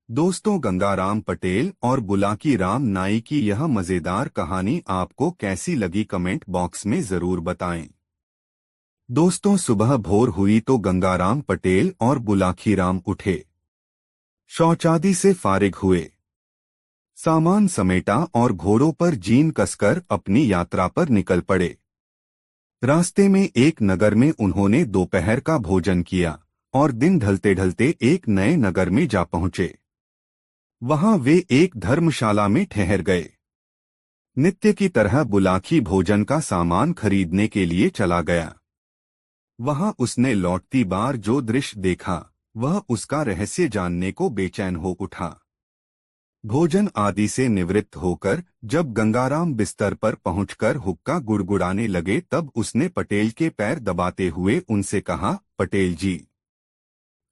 दोस्तों, गंगाराम पटेल और बुलाकी राम नाई की यह मजेदार कहानी आपको कैसी लगी कमेंट बॉक्स में जरूर बताएं। दोस्तों, सुबह भोर हुई तो गंगाराम पटेल और बुलाकी राम उठे, शौचादि से फारिग हुए, सामान समेटा और घोड़ों पर जीन कसकर अपनी यात्रा पर निकल पड़े। रास्ते में एक नगर में उन्होंने दोपहर का भोजन किया और दिन ढलते ढलते एक नए नगर में जा पहुंचे। वहां वे एक धर्मशाला में ठहर गए। नित्य की तरह बुलाकी भोजन का सामान खरीदने के लिए चला गया। वहां उसने लौटती बार जो दृश्य देखा वह उसका रहस्य जानने को बेचैन हो उठा। भोजन आदि से निवृत्त होकर जब गंगाराम बिस्तर पर पहुंचकर हुक्का गुड़गुड़ाने लगे तब उसने पटेल के पैर दबाते हुए उनसे कहा, पटेल जी,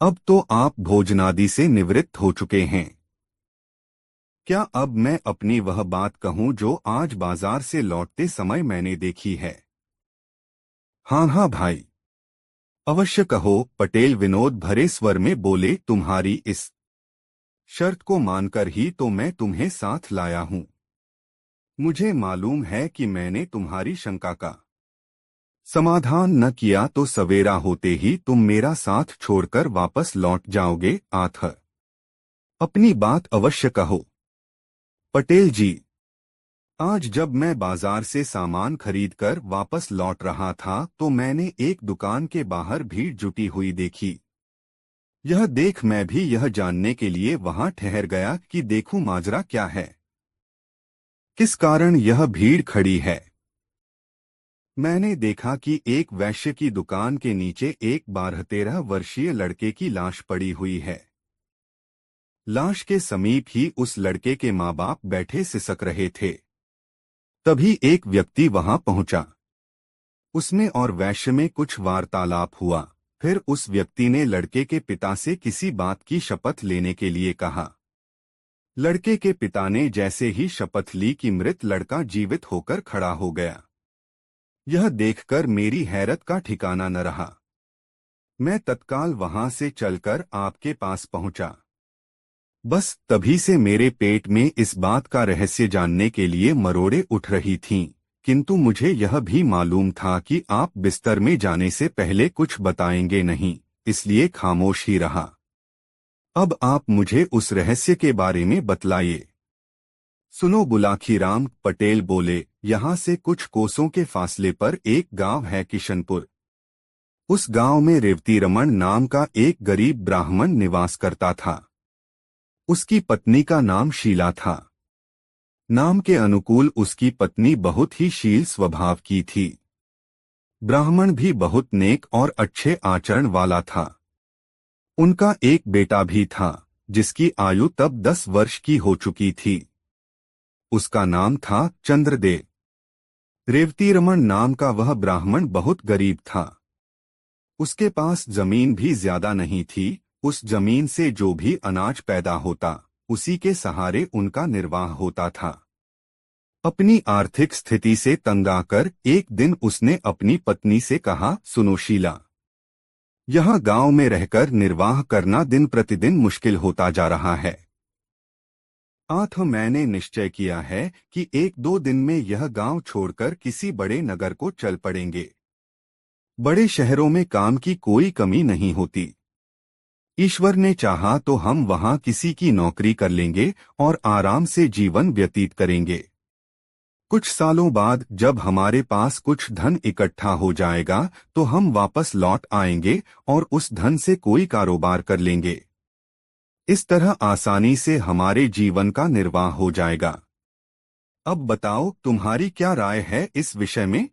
अब तो आप भोजनादि से निवृत्त हो चुके हैं। क्या अब मैं अपनी वह बात कहूं जो आज बाजार से लौटते समय मैंने देखी है? हाँ हाँ भाई, अवश्य कहो, पटेल विनोद भरे स्वर में बोले। तुम्हारी इस शर्त को मानकर ही तो मैं तुम्हें साथ लाया हूं। मुझे मालूम है कि मैंने तुम्हारी शंका का समाधान न किया तो सवेरा होते ही तुम मेरा साथ छोड़कर वापस लौट जाओगे। आथ अपनी बात अवश्य कहो। पटेल जी, आज जब मैं बाजार से सामान खरीदकर वापस लौट रहा था तो मैंने एक दुकान के बाहर भीड़ जुटी हुई देखी। यह देख मैं भी यह जानने के लिए वहां ठहर गया कि देखूं माजरा क्या है, किस कारण यह भीड़ खड़ी है। मैंने देखा कि एक वैश्य की दुकान के नीचे एक 12-13 वर्षीय लड़के की लाश पड़ी हुई है। लाश के समीप ही उस लड़के के माँ बाप बैठे सिसक रहे थे। तभी एक व्यक्ति वहां पहुंचा। उसमें और वैश्य में कुछ वार्तालाप हुआ। फिर उस व्यक्ति ने लड़के के पिता से किसी बात की शपथ लेने के लिए कहा। लड़के के पिता ने जैसे ही शपथ ली कि मृत लड़का जीवित होकर खड़ा हो गया। यह देखकर मेरी हैरत का ठिकाना न रहा। मैं तत्काल वहां से चलकर आपके पास पहुंचा। बस तभी से मेरे पेट में इस बात का रहस्य जानने के लिए मरोड़े उठ रही थीं, किंतु मुझे यह भी मालूम था कि आप बिस्तर में जाने से पहले कुछ बताएंगे नहीं, इसलिए खामोश ही रहा। अब आप मुझे उस रहस्य के बारे में बतलाइए। सुनो, बुलाखीराम पटेल बोले, यहाँ से कुछ कोसों के फासले पर एक गांव है किशनपुर। उस गांव में रेवती रमन नाम का एक गरीब ब्राह्मण निवास करता था। उसकी पत्नी का नाम शीला था। नाम के अनुकूल उसकी पत्नी बहुत ही शील स्वभाव की थी। ब्राह्मण भी बहुत नेक और अच्छे आचरण वाला था। उनका एक बेटा भी था, जिसकी आयु तब 10 वर्ष की हो चुकी थी। उसका नाम था चंद्रदेव। रेवती रमन नाम का वह ब्राह्मण बहुत गरीब था। उसके पास जमीन भी ज्यादा नहीं थी। उस जमीन से जो भी अनाज पैदा होता, उसी के सहारे उनका निर्वाह होता था। अपनी आर्थिक स्थिति से तंग आकर एक दिन उसने अपनी पत्नी से कहा, सुनो शीला, यहाँ गांव में रहकर निर्वाह करना दिन प्रतिदिन मुश्किल होता जा रहा है। आठ मैंने निश्चय किया है कि 1-2 दिन में यह गांव छोड़कर किसी बड़े नगर को चल पड़ेंगे। बड़े शहरों में काम की कोई कमी नहीं होती। ईश्वर ने चाहा तो हम वहां किसी की नौकरी कर लेंगे और आराम से जीवन व्यतीत करेंगे। कुछ सालों बाद जब हमारे पास कुछ धन इकट्ठा हो जाएगा तो हम वापस लौट आएंगे और उस धन से कोई कारोबार कर लेंगे। इस तरह आसानी से हमारे जीवन का निर्वाह हो जाएगा। अब बताओ, तुम्हारी क्या राय है इस विषय में?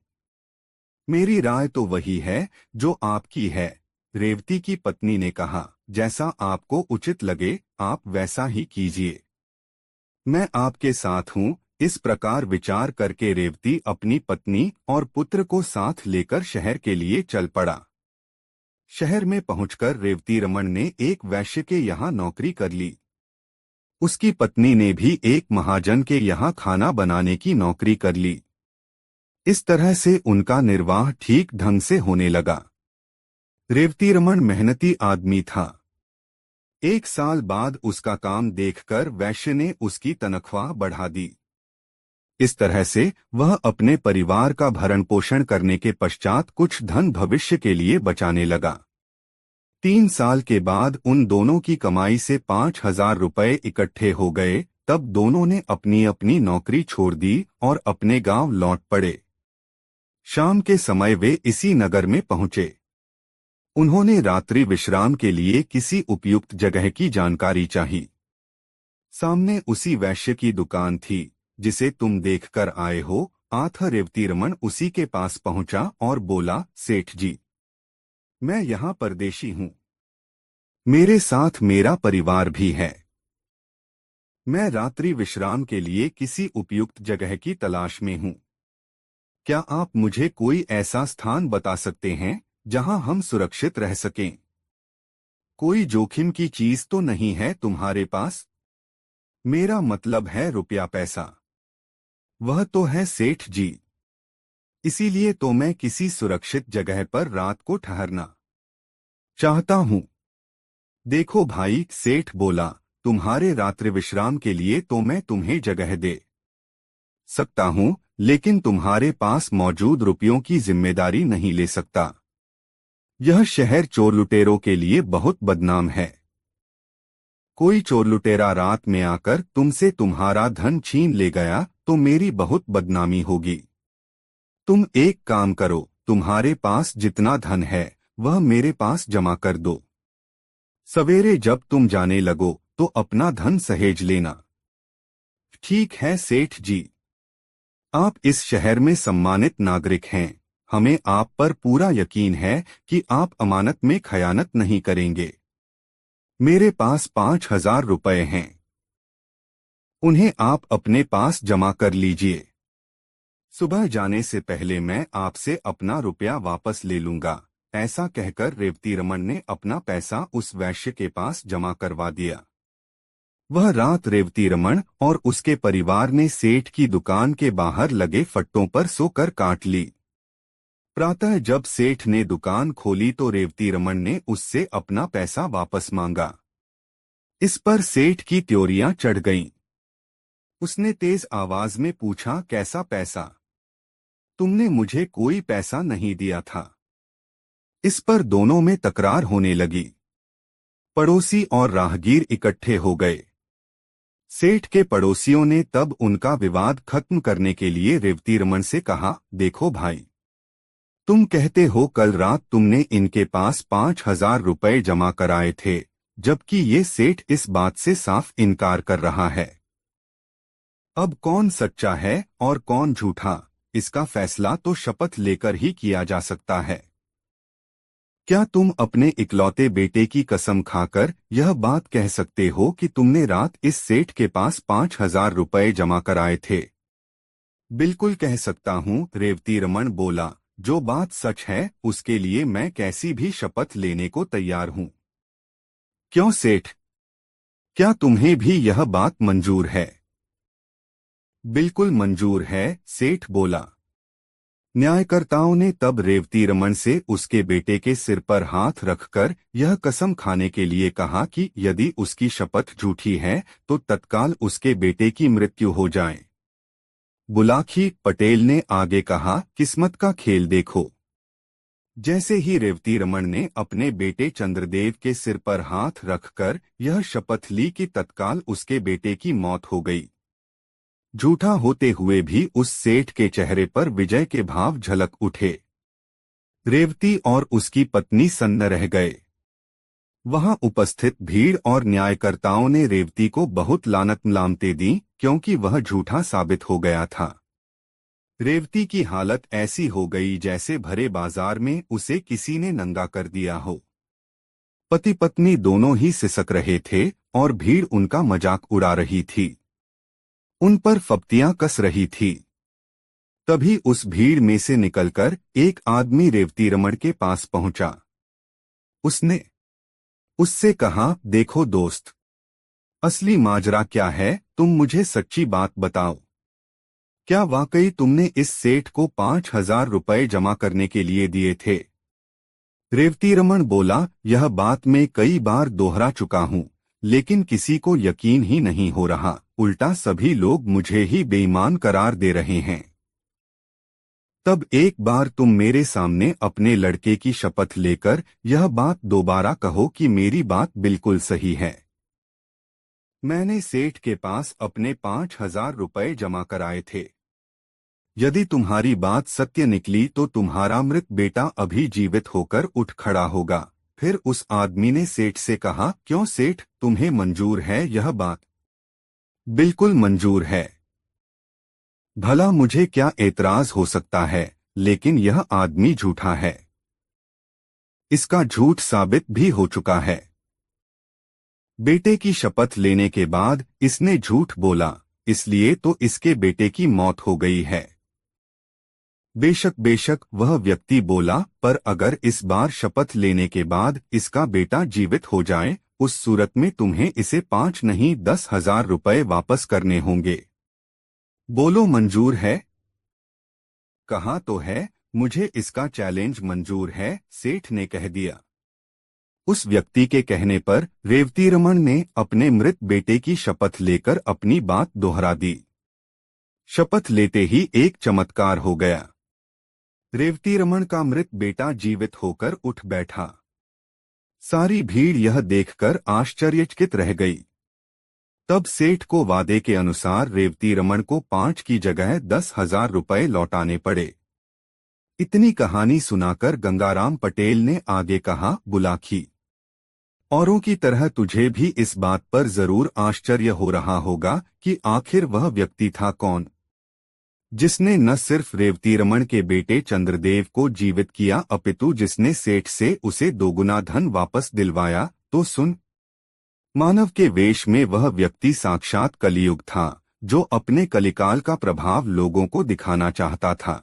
मेरी राय तो वही है जो आपकी है, रेवती की पत्नी ने कहा। जैसा आपको उचित लगे आप वैसा ही कीजिए। मैं आपके साथ हूँ। इस प्रकार विचार करके रेवती अपनी पत्नी और पुत्र को साथ लेकर शहर के लिए चल पड़ा। शहर में पहुंचकर रेवती रमन ने एक वैश्य के यहाँ नौकरी कर ली। उसकी पत्नी ने भी एक महाजन के यहाँ खाना बनाने की नौकरी कर ली। इस तरह से उनका निर्वाह ठीक ढंग से होने लगा। रेवती रमन मेहनती आदमी था। 1 साल बाद उसका काम देखकर वैश्य ने उसकी तनख्वाह बढ़ा दी। इस तरह से वह अपने परिवार का भरण पोषण करने के पश्चात कुछ धन भविष्य के लिए बचाने लगा। 3 साल के बाद उन दोनों की कमाई से 5,000 रुपये इकट्ठे हो गए। तब दोनों ने अपनी अपनी नौकरी छोड़ दी और अपने गांव लौट पड़े। शाम के समय वे इसी नगर में पहुंचे। उन्होंने रात्रि विश्राम के लिए किसी उपयुक्त जगह की जानकारी चाही। सामने उसी वैश्य की दुकान थी जिसे तुम देखकर आए हो। आठ रेवती रमन उसी के पास पहुंचा और बोला, सेठ जी, मैं यहाँ परदेशी हूँ। मेरे साथ मेरा परिवार भी है। मैं रात्रि विश्राम के लिए किसी उपयुक्त जगह की तलाश में हूँ। क्या आप मुझे कोई ऐसा स्थान बता सकते हैं जहां हम सुरक्षित रह सकें? कोई जोखिम की चीज तो नहीं है तुम्हारे पास? मेरा मतलब है रुपया पैसा। वह तो है सेठ जी। इसीलिए तो मैं किसी सुरक्षित जगह पर रात को ठहरना चाहता हूँ। देखो भाई, सेठ बोला, तुम्हारे रात्रि विश्राम के लिए तो मैं तुम्हें जगह दे सकता हूँ, लेकिन तुम्हारे पास मौजूद रुपयों की जिम्मेदारी नहीं ले सकता। यह शहर चोर लुटेरों के लिए बहुत बदनाम है। कोई चोर लुटेरा रात में आकर तुमसे तुम्हारा धन छीन ले गया तो मेरी बहुत बदनामी होगी। तुम एक काम करो, तुम्हारे पास जितना धन है वह मेरे पास जमा कर दो। सवेरे जब तुम जाने लगो तो अपना धन सहेज लेना। ठीक है सेठ जी, आप इस शहर में सम्मानित नागरिक हैं, हमें आप पर पूरा यकीन है कि आप अमानत में खयानत नहीं करेंगे। मेरे पास 5,000 रुपए हैं, उन्हें आप अपने पास जमा कर लीजिए। सुबह जाने से पहले मैं आपसे अपना रुपया वापस ले लूंगा। ऐसा कहकर रेवती रमन ने अपना पैसा उस वैश्य के पास जमा करवा दिया। वह रात रेवती रमन और उसके परिवार ने सेठ की दुकान के बाहर लगे फट्टों पर सोकर काट ली। प्रातः जब सेठ ने दुकान खोली तो रेवती रमन ने उससे अपना पैसा वापस मांगा। इस पर सेठ की त्योरियां चढ़ गईं। उसने तेज आवाज में पूछा, कैसा पैसा? तुमने मुझे कोई पैसा नहीं दिया था। इस पर दोनों में तकरार होने लगी। पड़ोसी और राहगीर इकट्ठे हो गए। सेठ के पड़ोसियों ने तब उनका विवाद खत्म करने के लिए रेवती रमन से कहा, देखो भाई, तुम कहते हो कल रात तुमने इनके पास 5,000 रुपए जमा कराए थे, जबकि ये सेठ इस बात से साफ इनकार कर रहा है। अब कौन सच्चा है और कौन झूठा, इसका फैसला तो शपथ लेकर ही किया जा सकता है। क्या तुम अपने इकलौते बेटे की कसम खाकर यह बात कह सकते हो कि तुमने रात इस सेठ के पास 5,000 रुपए जमा कराए थे? बिल्कुल कह सकता हूँ, रेवती रमन बोला। जो बात सच है उसके लिए मैं कैसी भी शपथ लेने को तैयार हूँ। क्यों सेठ, क्या तुम्हें भी यह बात मंजूर है? बिल्कुल मंजूर है, सेठ बोला। न्यायकर्ताओं ने तब रेवती रमन से उसके बेटे के सिर पर हाथ रखकर यह कसम खाने के लिए कहा कि यदि उसकी शपथ झूठी है तो तत्काल उसके बेटे की मृत्यु हो जाए। बुलाखी पटेल ने आगे कहा, किस्मत का खेल देखो। जैसे ही रेवती रमन ने अपने बेटे चंद्रदेव के सिर पर हाथ रखकर यह शपथ ली कि तत्काल उसके बेटे की मौत हो गई। झूठा होते हुए भी उस सेठ के चेहरे पर विजय के भाव झलक उठे। रेवती और उसकी पत्नी सन्न रह गए। वहां उपस्थित भीड़ और न्यायकर्ताओं ने रेवती को बहुत लानत मलामतें दी क्योंकि वह झूठा साबित हो गया था। रेवती की हालत ऐसी हो गई जैसे भरे बाजार में उसे किसी ने नंगा कर दिया हो। पति पत्नी दोनों ही सिसक रहे थे और भीड़ उनका मजाक उड़ा रही थी, उन पर फप्तियां कस रही थी। तभी उस भीड़ में से निकलकर एक आदमी रेवती रमन के पास पहुंचा। उसने उससे कहा, देखो दोस्त, असली माजरा क्या है, तुम मुझे सच्ची बात बताओ। क्या वाकई तुमने इस सेठ को 5,000 रुपए जमा करने के लिए दिए थे? रेवती रमन बोला, यह बात मैं कई बार दोहरा चुका हूँ, लेकिन किसी को यकीन ही नहीं हो रहा। उल्टा सभी लोग मुझे ही बेईमान करार दे रहे हैं। तब एक बार तुम मेरे सामने अपने लड़के की शपथ लेकर यह बात दोबारा कहो कि मेरी बात बिल्कुल सही है। मैंने सेठ के पास अपने 5,000 रुपए जमा कराए थे। यदि तुम्हारी बात सत्य निकली तो तुम्हारा मृत बेटा अभी जीवित होकर उठ खड़ा होगा। फिर उस आदमी ने सेठ से कहा, क्यों सेठ, तुम्हें मंजूर है यह बात? बिल्कुल मंजूर है। भला मुझे क्या एतराज हो सकता है, लेकिन यह आदमी झूठा है। इसका झूठ साबित भी हो चुका है। बेटे की शपथ लेने के बाद इसने झूठ बोला, इसलिए तो इसके बेटे की मौत हो गई है। बेशक बेशक वह व्यक्ति बोला, पर अगर इस बार शपथ लेने के बाद इसका बेटा जीवित हो जाए, उस सूरत में तुम्हें इसे 5 नहीं 10,000 रुपए वापस करने होंगे। बोलो मंजूर है? कहा तो है, मुझे इसका चैलेंज मंजूर है, सेठ ने कह दिया। उस व्यक्ति के कहने पर रेवती रमन ने अपने मृत बेटे की शपथ लेकर अपनी बात दोहरा दी। शपथ लेते ही एक चमत्कार हो गया। रेवती रमन का मृत बेटा जीवित होकर उठ बैठा। सारी भीड़ यह देखकर आश्चर्यचकित रह गई। तब सेठ को वादे के अनुसार रेवती रमन को 5 की जगह 10,000 रुपए लौटाने पड़े। इतनी कहानी सुनाकर गंगाराम पटेल ने आगे कहा, बुलाकी, औरों की तरह तुझे भी इस बात पर जरूर आश्चर्य हो रहा होगा कि आखिर वह व्यक्ति था कौन, जिसने न सिर्फ रेवती रमन के बेटे चंद्रदेव को जीवित किया अपितु जिसने सेठ से उसे दोगुना धन वापस दिलवाया। तो सुन, मानव के वेश में वह व्यक्ति साक्षात कलियुग था, जो अपने कलिकाल का प्रभाव लोगों को दिखाना चाहता था।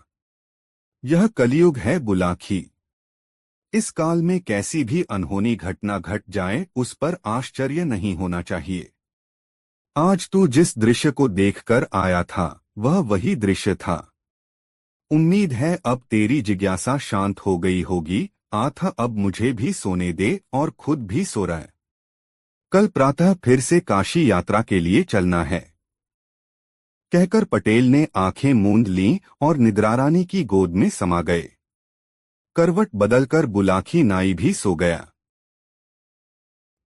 यह कलियुग है बुलाकी। इस काल में कैसी भी अनहोनी घटना घट जाए उस पर आश्चर्य नहीं होना चाहिए। आज तू जिस दृश्य को देखकर आया था वह वही दृश्य था। उम्मीद है अब तेरी जिज्ञासा शांत हो गई होगी। आथा, अब मुझे भी सोने दे और खुद भी सो रहा है। कल प्रातः फिर से काशी यात्रा के लिए चलना है। कहकर पटेल ने आंखें मूंद लीं और निद्रारानी की गोद में समा गए। करवट बदलकर बुलाकी नाई भी सो गया।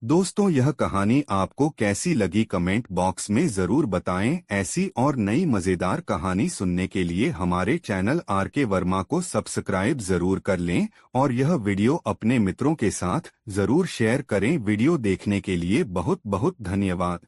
दोस्तों, यह कहानी आपको कैसी लगी कमेंट बॉक्स में जरूर बताएं। ऐसी और नई मजेदार कहानी सुनने के लिए हमारे चैनल आरके वर्मा को सब्सक्राइब जरूर कर लें और यह वीडियो अपने मित्रों के साथ जरूर शेयर करें। वीडियो देखने के लिए बहुत बहुत धन्यवाद।